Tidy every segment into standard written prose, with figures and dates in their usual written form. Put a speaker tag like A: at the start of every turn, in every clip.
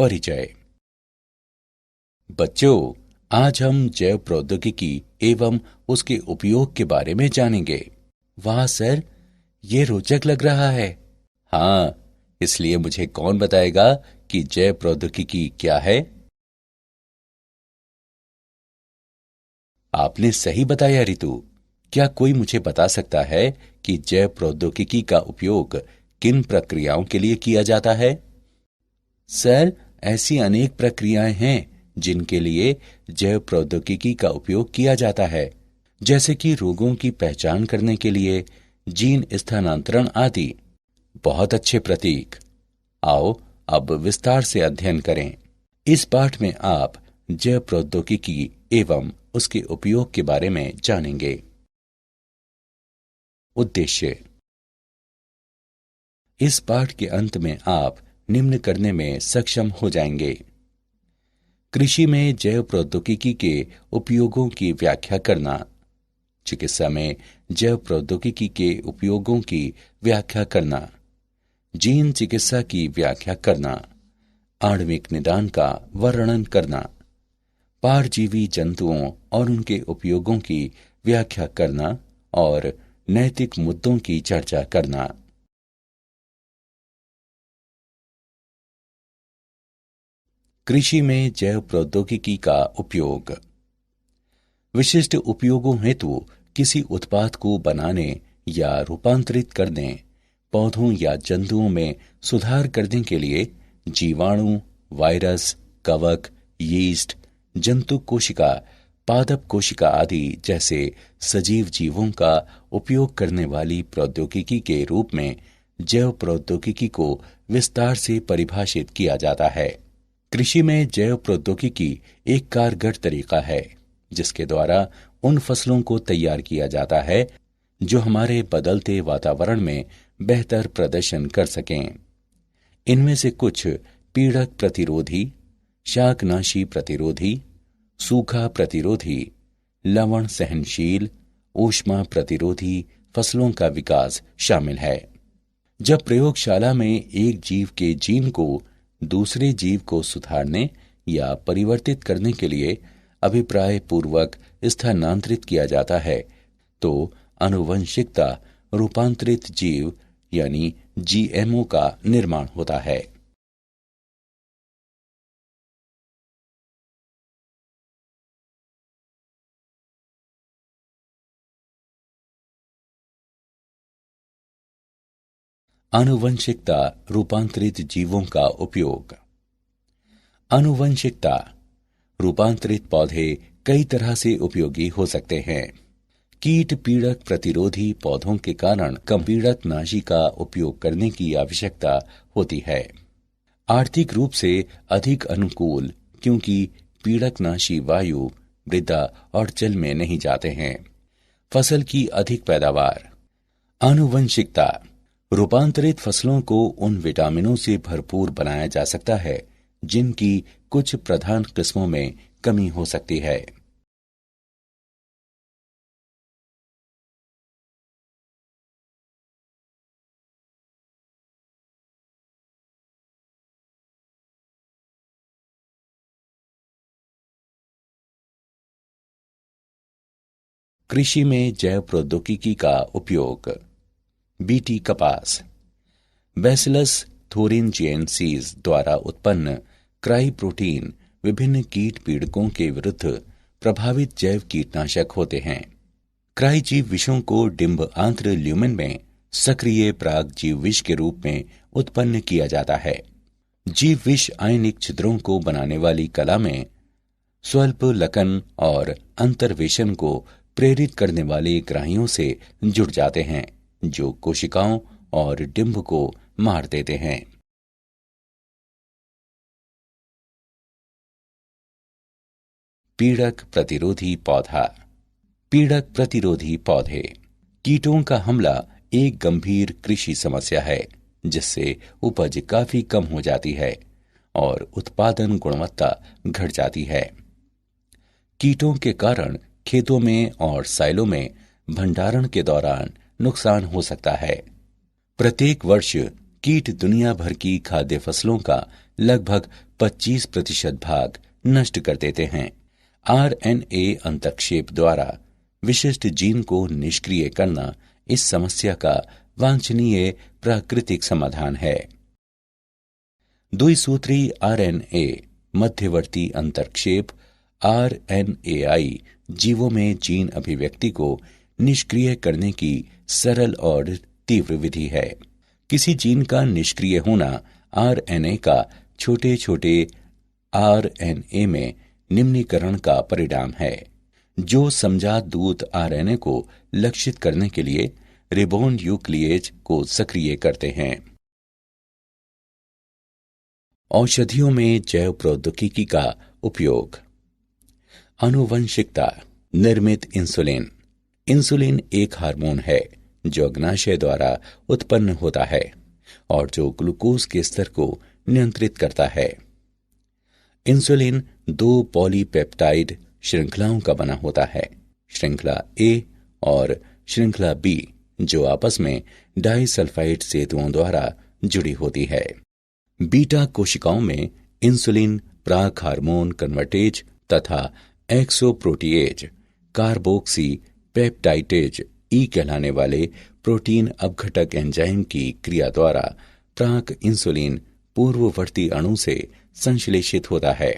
A: परिचय। बच्चों, आज हम जैव प्रौद्योगिकी एवं उसके उपयोग के बारे में जानेंगे। वाह सर, ये रोचक लग रहा है। हाँ, इसलिए मुझे कौन बताएगा कि जैव प्रौद्योगिकी क्या है? आपने सही बताया रितु। क्या कोई मुझे बता सकता है कि जैव प्रौद्योगिकी का उपयोग किन प्रक्रियाओं के लिए किया जाता है? सर, ऐसी अनेक प्रक्रियाएं हैं जिनके लिए जैव प्रौद्योगिकी का उपयोग किया जाता है, जैसे कि रोगों की पहचान करने के लिए जीन स्थानांतरण आदि। बहुत अच्छे प्रतीक। आओ अब विस्तार से अध्ययन करें। इस पाठ में आप जैव प्रौद्योगिकी एवं उसके उपयोग के बारे में जानेंगे। उद्देश्य। इस पाठ के अंत में आप निम्न करने में सक्षम हो जाएंगे। कृषि में जैव प्रौद्योगिकी के उपयोगों की व्याख्या करना, चिकित्सा में जैव प्रौद्योगिकी के उपयोगों की व्याख्या करना, जीन चिकित्सा की व्याख्या करना, आणविक निदान का वर्णन करना, पारजीवी जंतुओं और उनके उपयोगों की व्याख्या करना और नैतिक मुद्दों की चर्चा करना। कृषि में जैव प्रौद्योगिकी का उपयोग। विशिष्ट उपयोगों हेतु किसी उत्पाद को बनाने या रूपांतरित करने, पौधों या जंतुओं में सुधार करने के लिए जीवाणु, वायरस, कवक, यीस्ट, जंतु कोशिका, पादप कोशिका आदि जैसे सजीव जीवों का उपयोग करने वाली प्रौद्योगिकी के रूप में जैव प्रौद्योगिकी को विस्तार से परिभाषित किया जाता है। कृषि में जैव प्रौद्योगिकी एक कारगर तरीका है जिसके द्वारा उन फसलों को तैयार किया जाता है जो हमारे बदलते वातावरण में बेहतर प्रदर्शन कर सकें। इनमें से कुछ पीड़क प्रतिरोधी, शाकनाशी प्रतिरोधी, सूखा प्रतिरोधी, लवण सहनशील, ऊष्मा प्रतिरोधी फसलों का विकास शामिल है। जब प्रयोगशाला में एक जीव के जीन को दूसरे जीव को सुधारने या परिवर्तित करने के लिए अभिप्राय पूर्वक स्थानांतरित किया जाता है तो आनुवंशिकता रूपांतरित जीव यानी जीएमओ का निर्माण होता है। आनुवंशिकता रूपांतरित जीवों का उपयोग। आनुवंशिकता रूपांतरित पौधे कई तरह से उपयोगी हो सकते हैं। कीट पीड़क प्रतिरोधी पौधों के कारण कम पीड़कनाशी का उपयोग करने की आवश्यकता होती है। आर्थिक रूप से अधिक अनुकूल क्योंकि पीड़कनाशी वायु, मृदा और जल में नहीं जाते हैं। फसल की अधिक पैदावार। आनुवंशिकता रूपांतरित फसलों को उन विटामिनों से भरपूर बनाया जा सकता है जिनकी कुछ प्रधान किस्मों में कमी हो सकती है। कृषि में जैव प्रौद्योगिकी का उपयोग। बीटी कपास। बैसिलस थोरिनजिएंसीज द्वारा उत्पन्न क्राई प्रोटीन विभिन्न कीट पीड़कों के विरुद्ध प्रभावित जैव कीटनाशक होते हैं। क्राई जीव विषों को डिंब आंत्र ल्यूमेन में सक्रिय प्राग जीव विष के रूप में उत्पन्न किया जाता है। जीव विष आयनिक छिद्रों को बनाने वाली कला में स्वल्प लकन और अंतर्वेशन को प्रेरित करने वाले ग्राहियों से जुड़ जाते हैं जो कोशिकाओं और डिंब को मार देते हैं। पीड़क प्रतिरोधी पौधा। पीड़क प्रतिरोधी पौधे। कीटों का हमला एक गंभीर कृषि समस्या है जिससे उपज काफी कम हो जाती है और उत्पादन गुणवत्ता घट जाती है। कीटों के कारण खेतों में और साइलों में भंडारण के दौरान नुकसान हो सकता है। प्रत्येक वर्ष कीट दुनिया भर की खाद्य फसलों का लगभग 25% भाग नष्ट कर देते हैं। आरएनए अंतक्षेप द्वारा विशिष्ट जीन को निष्क्रिय करना इस समस्या का वांछनीय प्राकृतिक समाधान है। द्विसूत्री आरएनए मध्यवर्ती अंतर्क्षेप आरएनएआई जीवों में जीन अभिव्यक्ति को निष्क्रिय करने की सरल और तीव्र विधि है। किसी जीन का निष्क्रिय होना आरएनए का छोटे छोटे आरएनए में निम्नीकरण का परिणाम है, जो समजात दूत आरएनए को लक्षित करने के लिए रिबोन्यूक्लिएज को सक्रिय करते हैं। औषधियों में जैव प्रौद्योगिकी का उपयोग। आनुवंशिकता निर्मित इंसुलिन। इंसुलिन एक हार्मोन है जो अग्नाशय द्वारा उत्पन्न होता है और जो ग्लूकोज के स्तर को नियंत्रित करता है। इंसुलिन 2 पॉलीपेप्टाइड श्रृंखलाओं का बना होता है, श्रृंखला ए और श्रृंखला बी, जो आपस में डाइसल्फाइड सेतुओं द्वारा जुड़ी होती है। बीटा कोशिकाओं में इंसुलिन प्राक हार्मोन कन्वर्टेज तथा एक्सोप्रोटीएज कार्बोक्सी पेप्टाइडेज ई कहलाने वाले प्रोटीन अपघटक एंजाइम की क्रिया द्वारा प्राक इंसुलिन पूर्ववर्ती अणु से संश्लेषित होता है।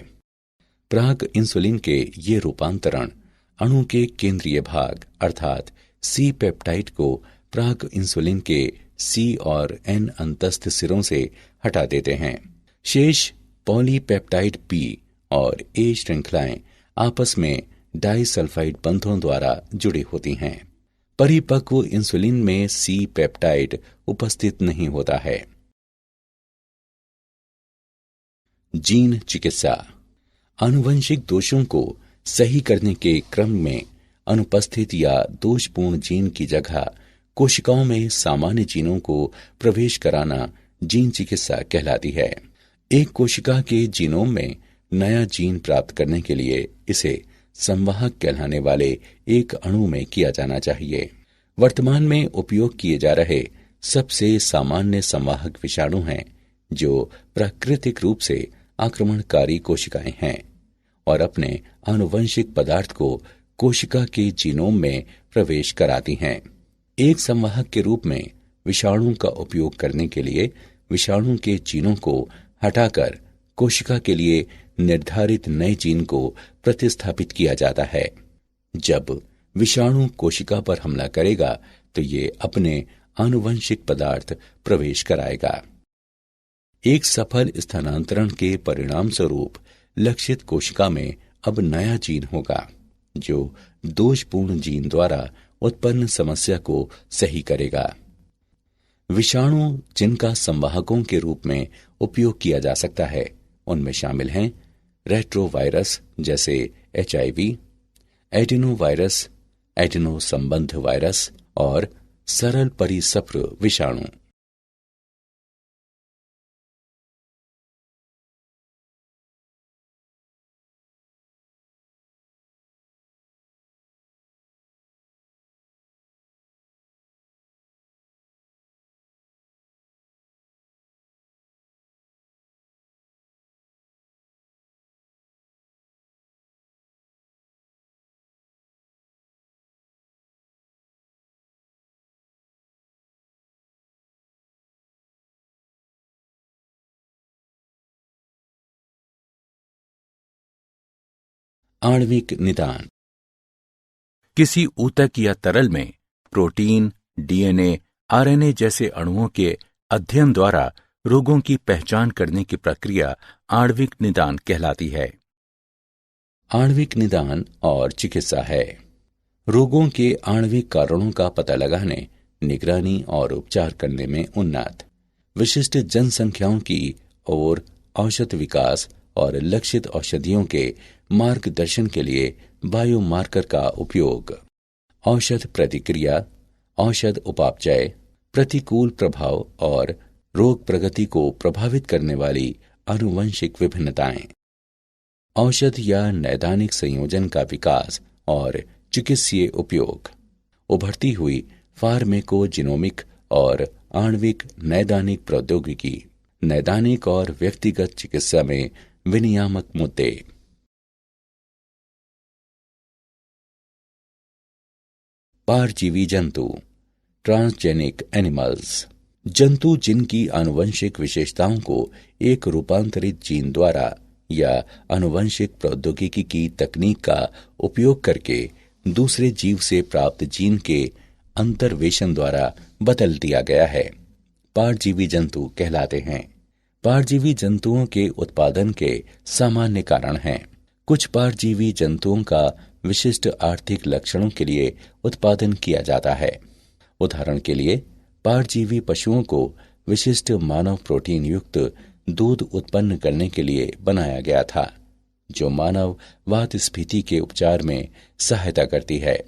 A: प्राक इंसुलिन के ये रूपांतरण अणु के केंद्रीय भाग अर्थात सी पेप्टाइड को प्राक इंसुलिन के सी और एन अंतस्थ सिरों से हटा देते हैं। शेष पॉलीपेप्टाइड पी और ए श्रृंखलाएं आपस में डाइसल्फाइड बंधों द्वारा जुड़ी होती हैं। परिपक्व इंसुलिन में सी पेप्टाइड उपस्थित नहीं होता है। जीन चिकित्सा। आनुवंशिक दोषों को सही करने के क्रम में अनुपस्थित या दोषपूर्ण जीन की जगह कोशिकाओं में सामान्य जीनों को प्रवेश कराना जीन चिकित्सा कहलाती है। एक कोशिका के जीनोम में नया जीन प्राप्त करने के लिए इसे संवाहक कहलाने वाले एक अणु में किया जाना चाहिए। वर्तमान में उपयोग किए जा रहे सबसे सामान्य संवाहक विषाणु हैं, जो प्राकृतिक रूप से आक्रमणकारी कोशिकाएं हैं और अपने आनुवंशिक पदार्थ को कोशिका के जीनोम में प्रवेश कराती हैं। एक संवाहक के रूप में विषाणु का उपयोग करने के लिए विषाणु के जीनों को हटाकर कोशिका के लिए निर्धारित नए जीन को प्रतिस्थापित किया जाता है। जब विषाणु कोशिका पर हमला करेगा तो ये अपने आनुवंशिक पदार्थ प्रवेश कराएगा। एक सफल स्थानांतरण के परिणाम स्वरूप लक्षित कोशिका में अब नया जीन होगा, जो दोषपूर्ण जीन द्वारा उत्पन्न समस्या को सही करेगा। विषाणु जिनका संवाहकों के रूप में उपयोग किया जा सकता है उनमें शामिल हैं रेट्रोवायरस जैसे HIV, एडिनोवायरस, एडिनो संबंध वायरस और सरल परिसप्र विषाणु। आणविक निदान। किसी ऊतक या तरल में प्रोटीन, DNA, RNA जैसे अणुओं के अध्ययन द्वारा रोगों की पहचान करने की प्रक्रिया आणविक निदान कहलाती है। आणविक निदान और चिकित्सा है रोगों के आणविक कारणों का पता लगाने, निगरानी और उपचार करने में उन्नत, विशिष्ट जनसंख्याओं की ओर औषध विकास और लक्षित औषधियों के मार्गदर्शन के लिए बायोमार्कर का उपयोग, औषध प्रतिक्रिया, औषध उपापचय, प्रतिकूल प्रभाव और रोग प्रगति को प्रभावित करने वाली आनुवंशिक विभिन्नताएं, औषध या नैदानिक संयोजन का विकास और चिकित्सीय उपयोग, उभरती हुई फार्मेकोजिनोमिक और आणविक नैदानिक प्रौद्योगिकी, नैदानिक और व्यक्तिगत चिकित्सा में विनियामक मुद्दे। पारजीवी जंतु, ट्रांसजेनिक एनिमल्स, जंतु जिनकी आनुवंशिक विशेषताओं को एक रूपांतरित जीन द्वारा या आनुवंशिक प्रौद्योगिकी की तकनीक का उपयोग करके दूसरे जीव से प्राप्त जीन के अंतर्वेशन द्वारा बदल दिया गया है, पारजीवी जंतु कहलाते हैं। पारजीवी जंतुओं के उत्पादन के सामान्य कारण हैं। कुछ पारजीवी जंतुओं का विशिष्ट आर्थिक लक्षणों के लिए उत्पादन किया जाता है। उदाहरण के लिए, पारजीवी पशुओं को विशिष्ट मानव प्रोटीन युक्त दूध उत्पन्न करने के लिए बनाया गया था, जो मानव वातस्फीति के उपचार में सहायता करती है।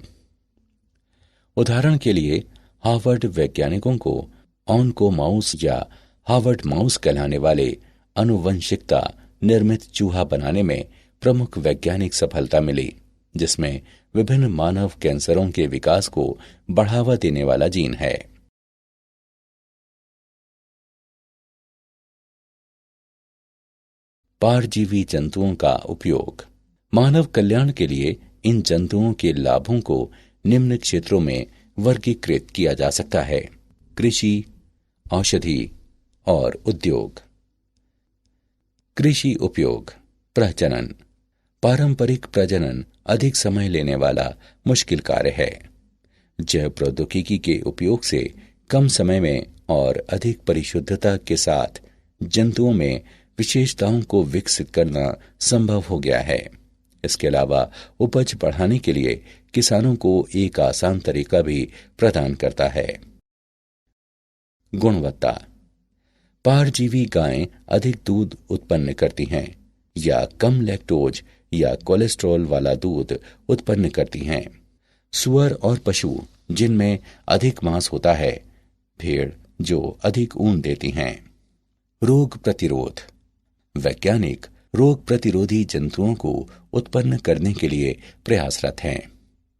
A: उदाहरण के लिए, हार्वर्ड वैज्ञानिकों को ऑनकोमाउस या हार्वर्ड माउस कहलाने वाले आनुवंशिकता निर्मित चूहा बनाने में प्रमुख वैज्ञानिक सफलता मिली, जिसमें विभिन्न मानव कैंसरों के विकास को बढ़ावा देने वाला जीन है। पारजीवी जंतुओं का उपयोग। मानव कल्याण के लिए इन जंतुओं के लाभों को निम्न क्षेत्रों में वर्गीकृत किया जा सकता है: कृषि, औषधि और उद्योग। कृषि उपयोग। प्रजनन। पारंपरिक प्रजनन अधिक समय लेने वाला मुश्किल कार्य है। जैव प्रौद्योगिकी के उपयोग से कम समय में और अधिक परिशुद्धता के साथ जंतुओं में विशेषताओं को विकसित करना संभव हो गया है। इसके अलावा उपज बढ़ाने के लिए किसानों को एक आसान तरीका भी प्रदान करता है। गुणवत्ता। पारजीवी गायें अधिक दूध उत्पन्न करती हैं या कम लैक्टोज या कोलेस्ट्रॉल वाला दूध उत्पन्न करती हैं। सुअर और पशु जिनमें अधिक मांस होता है, भेड़ जो अधिक ऊन देती हैं। रोग प्रतिरोध। वैज्ञानिक रोग प्रतिरोधी जंतुओं को उत्पन्न करने के लिए प्रयासरत हैं,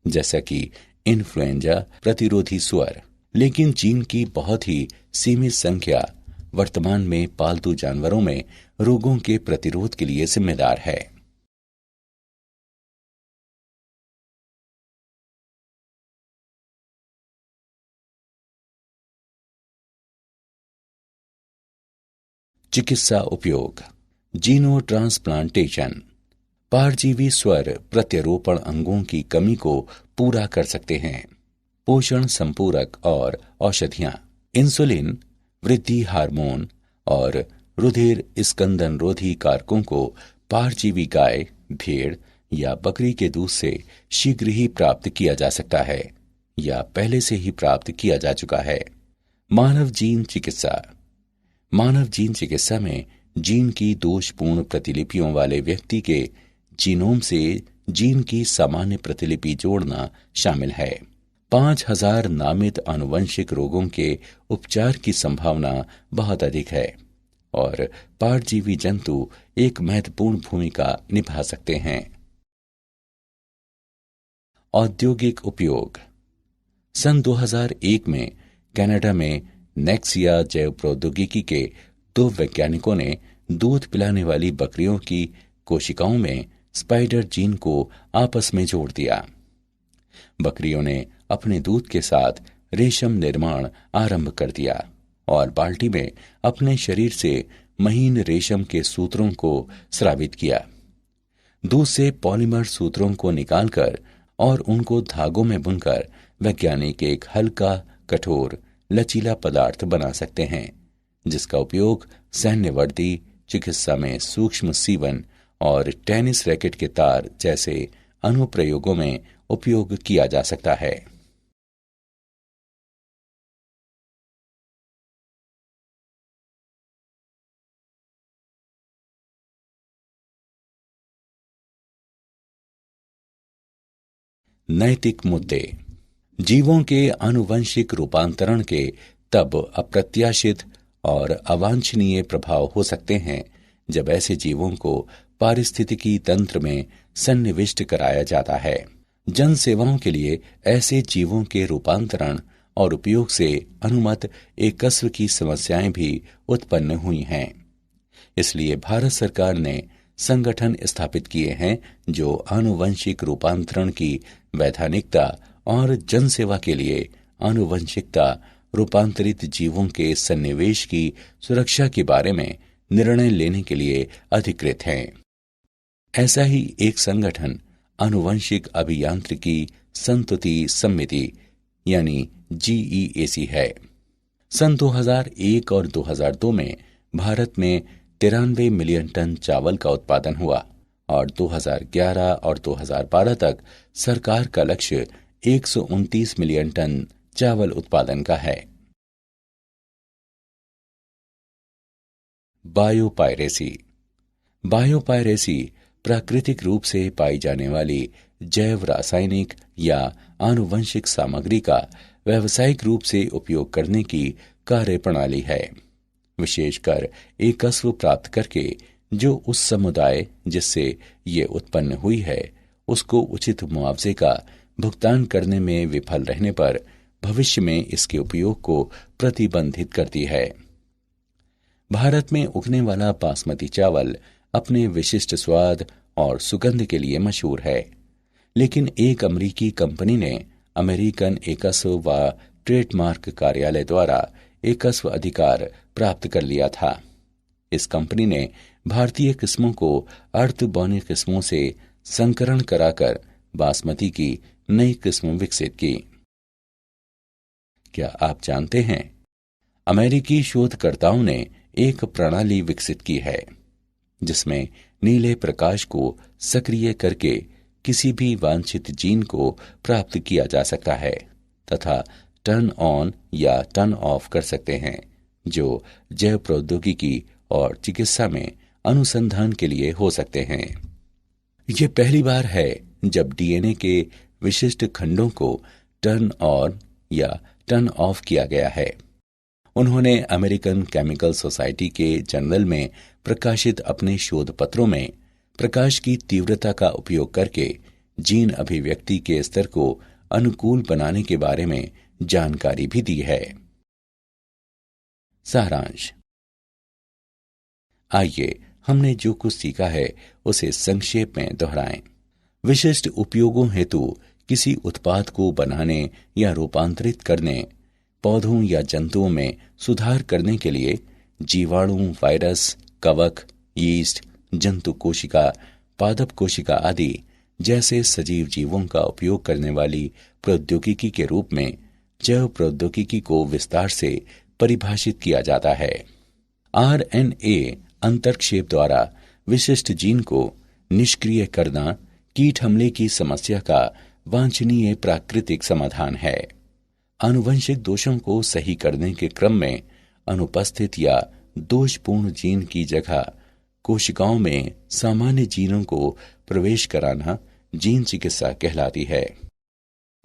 A: जैसा कि इन्फ्लुएंजा प्रतिरोधी सुअर, लेकिन जीन की बहुत ही सीमित संख्या वर्तमान में पालतू जानवरों में रोगों के प्रतिरोध के लिए जिम्मेदार है। चिकित्सा उपयोग। जीनो ट्रांसप्लांटेशन। पारजीवी स्वर प्रत्यारोपण अंगों की कमी को पूरा कर सकते हैं। पोषण संपूरक और औषधियां। इंसुलिन, वृद्धि हार्मोन और रुधिर स्कंदन रोधी कारकों को पारजीवी गाय, भेड़ या बकरी के दूध से शीघ्र ही प्राप्त किया जा सकता है या पहले से ही प्राप्त किया जा चुका है। मानव जीन चिकित्सा। मानव जीन चिकित्सा में जीन की दोषपूर्ण प्रतिलिपियों वाले व्यक्ति के जीनोम से जीन की सामान्य प्रतिलिपि जोड़ना शामिल है। 5000 नामित आनुवंशिक रोगों के उपचार की संभावना बहुत अधिक है और पारजीवी जंतु एक महत्वपूर्ण भूमिका निभा सकते हैं। औद्योगिक उपयोग। सन 2001 में कनाडा में नेक्सिया जैव प्रौद्योगिकी के 2 वैज्ञानिकों ने दूध पिलाने वाली बकरियों की कोशिकाओं में स्पाइडर जीन को आपस में जोड़ दिया। बकरियों ने अपने दूध के साथ रेशम निर्माण आरंभ कर दिया और बाल्टी में अपने शरीर से महीन रेशम के सूत्रों को स्रावित किया। दूध से पॉलीमर सूत्रों को निकालकर और उनको धागों में बुनकर वैज्ञानिक एक हल्का, कठोर, लचीला पदार्थ बना सकते हैं, जिसका उपयोग सैन्य वर्दी, चिकित्सा में सूक्ष्म सीवन और टेनिस रैकेट के तार जैसे अनुप्रयोगों में उपयोग किया जा सकता है। नैतिक मुद्दे। जीवों के आनुवंशिक रूपांतरण के तब अप्रत्याशित और अवांछनीय प्रभाव हो सकते हैं जब ऐसे जीवों को पारिस्थितिकी तंत्र में सन्निविष्ट कराया जाता है। जन सेवाओं के लिए ऐसे जीवों के रूपांतरण और उपयोग से अनुमत एकस्व की समस्याएं भी उत्पन्न हुई हैं। इसलिए भारत सरकार ने संगठन स्थापित किए हैं जो आनुवंशिक रूपांतरण की वैधानिकता और जनसेवा के लिए आनुवंशिकता रूपांतरित जीवों के सन्निवेश की सुरक्षा के बारे में निर्णय लेने के लिए अधिकृत हैं। ऐसा ही एक संगठन आनुवंशिक अभियांत्रिकी संतुति समिति यानी GEAC है। सन 2001 और 2002 में भारत में 93 मिलियन टन चावल का उत्पादन हुआ और 2011 और 2012 तक सरकार का लक्ष्य 129 मिलियन टन चावल उत्पादन का है। बायोपायरेसी। बायोपायरेसी प्राकृतिक रूप से पाई जाने वाली जैव रासायनिक या आनुवंशिक सामग्री का व्यावसायिक रूप से उपयोग करने की कार्यप्रणाली है, विशेषकर एकस्व प्राप्त करके जो उस समुदाय जिससे ये उत्पन्न हुई है उसको उचित मुआवजे का भुगतान करने में विफल रहने पर भविष्य में इसके उपयोग को प्रतिबंधित करती है। भारत में उगने वाला बासमती चावल अपने विशिष्ट स्वाद और सुगंध के लिए मशहूर है, लेकिन एक अमेरिकी कंपनी ने अमेरिकन एकस्व व ट्रेडमार्क कार्यालय द्वारा एकस्व अधिकार प्राप्त कर लिया था। इस कंपनी ने भारतीय किस्मों को अर्ध बौनी किस्मों से संकरण कराकर बासमती की नई किस्म विकसित की। क्या आप जानते हैं, अमेरिकी शोधकर्ताओं ने एक प्रणाली विकसित की है जिसमें नीले प्रकाश को सक्रिय करके किसी भी वांछित जीन को प्राप्त किया जा सकता है तथा टर्न ऑन या टर्न ऑफ कर सकते हैं, जो जैव प्रौद्योगिकी और चिकित्सा में अनुसंधान के लिए हो सकते हैं। यह पहली बार है जब डीएनए के विशिष्ट खंडों को टर्न ऑन या टर्न ऑफ किया गया है। उन्होंने अमेरिकन केमिकल सोसाइटी के जर्नल में प्रकाशित अपने शोध पत्रों में प्रकाश की तीव्रता का उपयोग करके जीन अभिव्यक्ति के स्तर को अनुकूल बनाने के बारे में जानकारी भी दी है। सारांश। आइए हमने जो कुछ सीखा है उसे संक्षेप में दोहराएं। विशिष्ट उपयोगों हेतु किसी उत्पाद को बनाने या रूपांतरित करने, पौधों या जंतुओं में सुधार करने के लिए जीवाणु, वायरस, कवक, यीस्ट, जंतु कोशिका, पादप कोशिका आदि जैसे सजीव जीवों का उपयोग करने वाली प्रौद्योगिकी के रूप में जैव प्रौद्योगिकी को विस्तार से परिभाषित किया जाता है। RNA अंतर्क्षेप द्वारा विशिष्ट जीन को निष्क्रिय करना कीट हमले की समस्या का वांछनीय प्राकृतिक समाधान है। आनुवंशिक दोषों को सही करने के क्रम में अनुपस्थित या दोषपूर्ण जीन की जगह कोशिकाओं में सामान्य जीनों को प्रवेश कराना जीन चिकित्सा कहलाती है।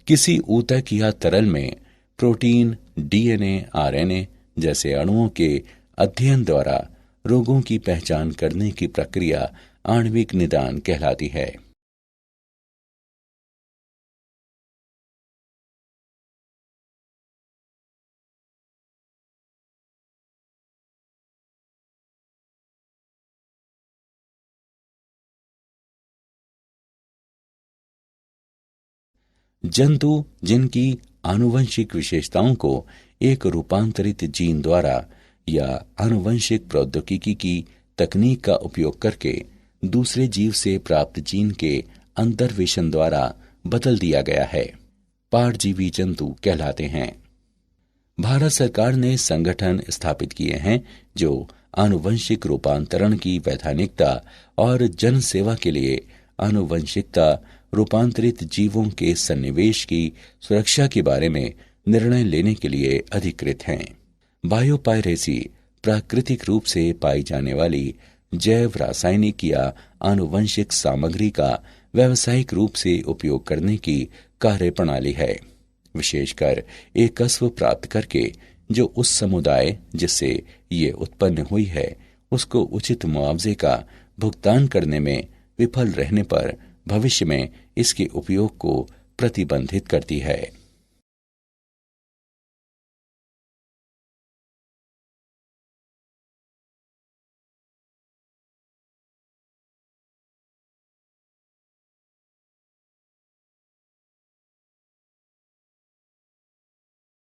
A: किसी ऊतक या तरल में प्रोटीन, DNA, RNA जैसे अणुओं के अध्ययन द्वारा रोगों की पहचान करने की प्रक्रिया आणविक निदान कहलाती है। जंतु जिनकी आनुवंशिक विशेषताओं को एक रूपांतरित जीन द्वारा या आनुवंशिक प्रौद्योगिकी की तकनीक का उपयोग करके दूसरे जीव से प्राप्त जीन के अंतर्वेशन द्वारा बदल दिया गया है, पारजीवी जंतु कहलाते हैं। भारत सरकार ने संगठन स्थापित किए हैं जो आनुवंशिक रूपांतरण की वैधानिकता और जन सेवा के लिए आनुवंशिकता रूपांतरित जीवों के सन्निवेश की सुरक्षा के बारे में निर्णय लेने के लिए अधिकृत हैं। बायोपायरेसी प्राकृतिक रूप से पाई जाने वाली जैव रासायनिक या आनुवंशिक सामग्री का व्यावसायिक रूप से उपयोग करने की कार्यप्रणाली है, विशेषकर एकस्व प्राप्त करके जो उस समुदाय जिससे ये उत्पन्न हुई है उसको उचित मुआवजे का भुगतान करने में विफल रहने पर भविष्य में इसके उपयोग को प्रतिबंधित करती है।